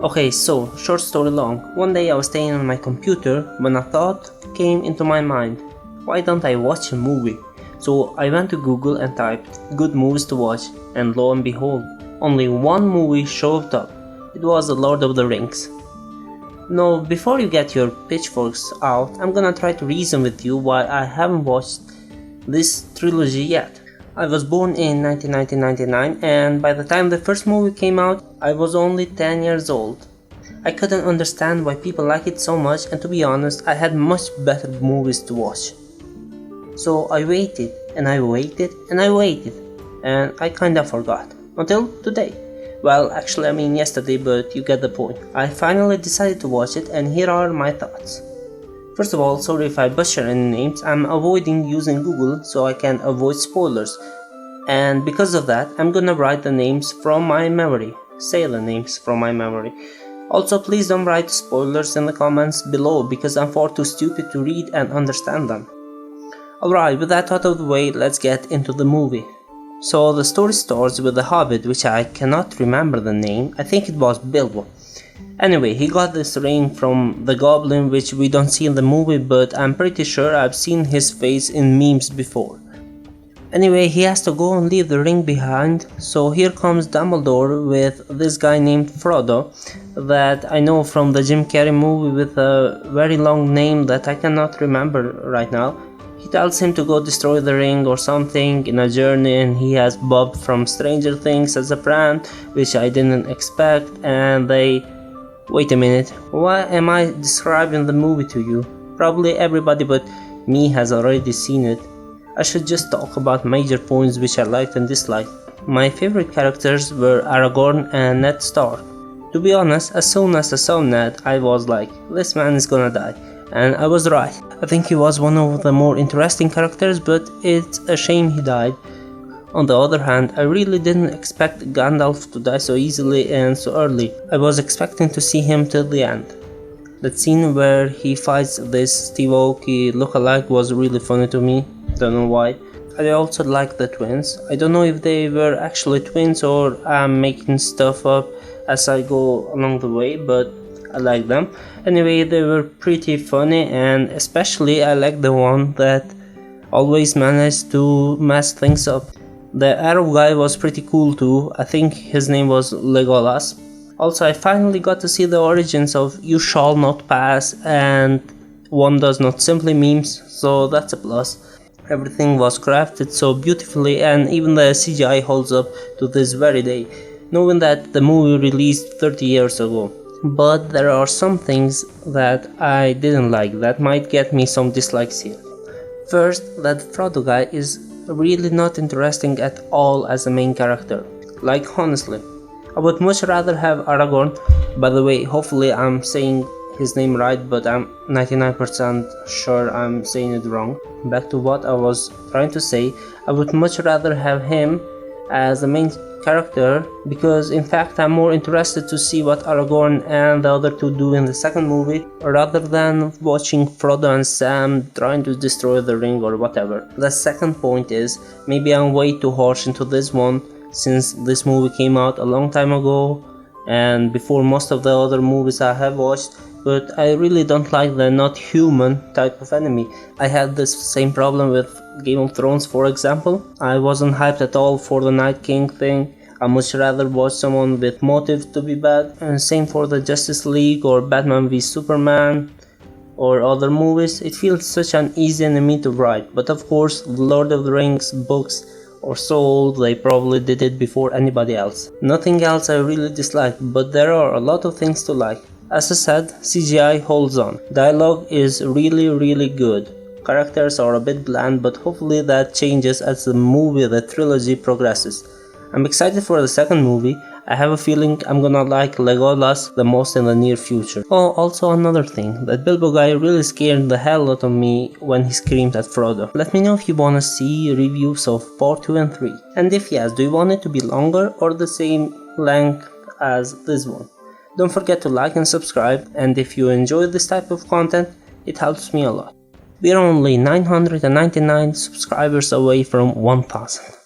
Okay, so, short story long. One day I was staying on my computer when a thought came into my mind. Why don't I watch a movie? So I went to Google and typed good movies to watch, and lo and behold, only one movie showed up. It was The Lord of the Rings. Now, before you get your pitchforks out, I'm gonna try to reason with you why I haven't watched this trilogy yet. I was born in 1999, and by the time the first movie came out, I was only 10 years old. I couldn't understand why people like it so much, and to be honest, I had much better movies to watch. So I waited, and I waited, and I waited, and I kinda forgot. Until today. Well, actually I mean yesterday, but you get the point. I finally decided to watch it, and here are my thoughts. First of all, sorry if I butcher any names, I'm avoiding using Google so I can avoid spoilers. And because of that, I'm gonna write the names from my memory. Say the names from my memory. Also, please don't write spoilers in the comments below because I'm far too stupid to read and understand them. Alright, with that out of the way, let's get into the movie. So the story starts with the Hobbit, which I cannot remember the name. I think it was Bilbo. Anyway, he got this ring from the goblin, which we don't see in the movie, but I'm pretty sure I've seen his face in memes before. Anyway, he has to go and leave the ring behind, so here comes Dumbledore with this guy named Frodo that I know from the Jim Carrey movie with a very long name that I cannot remember right now. He tells him to go destroy the ring or something in a journey, and he has Bob from Stranger Things as a friend, which I didn't expect, and they... Wait a minute, why am I describing the movie to you? Probably everybody but me has already seen it. I should just talk about major points which I liked and disliked. My favorite characters were Aragorn and Ned Stark. To be honest, as soon as I saw Ned, I was like, this man is gonna die. And I was right. I think he was one of the more interesting characters, but it's a shame he died. On the other hand, I really didn't expect Gandalf to die so easily and so early. I was expecting to see him till the end. That scene where he fights this Steve Aoki lookalike was really funny to me, don't know why. I also liked the twins. I don't know if they were actually twins or I'm making stuff up as I go along the way, but I like them. Anyway, they were pretty funny, and especially I like the one that always managed to mess things up. The Arrow guy was pretty cool too. I think his name was Legolas. Also, I finally got to see the origins of You Shall Not Pass and One Does Not Simply memes, so that's a plus. Everything was crafted so beautifully, and even the CGI holds up to this very day, knowing that the movie released 30 years ago. But there are some things that I didn't like that might get me some dislikes here. First, that Frodo guy is really not interesting at all as a main character. Like, honestly, I would much rather have Aragorn. By the way, hopefully I'm saying his name right, but I'm 99% sure I'm saying it wrong. Back to what I was trying to say, I would much rather have him as the main character, because in fact I'm more interested to see what Aragorn and the other two do in the second movie, rather than watching Frodo and Sam trying to destroy the ring or whatever. The second point is, maybe I'm way too harsh into this one, since this movie came out a long time ago and before most of the other movies I have watched, but I really don't like the not human type of enemy. I had this same problem with Game of Thrones, for example. I wasn't hyped at all for the Night King thing. I much rather watch someone with motive to be bad. And same for the Justice League or Batman v Superman or other movies. It feels such an easy enemy to write. But of course, the Lord of the Rings books are so old, they probably did it before anybody else. Nothing else I really dislike, but there are a lot of things to like. As I said, CGI holds on. Dialogue is really good. Characters are a bit bland, but hopefully that changes as the trilogy progresses. I'm excited for the second movie. I have a feeling I'm gonna like Legolas the most in the near future. Oh, also another thing, that Bilbo guy really scared the hell out of me when he screamed at Frodo. Let me know if you wanna see reviews of part 2 and 3. And if yes, do you want it to be longer or the same length as this one? Don't forget to like and subscribe, and if you enjoy this type of content, it helps me a lot. We're only 999 subscribers away from 1000.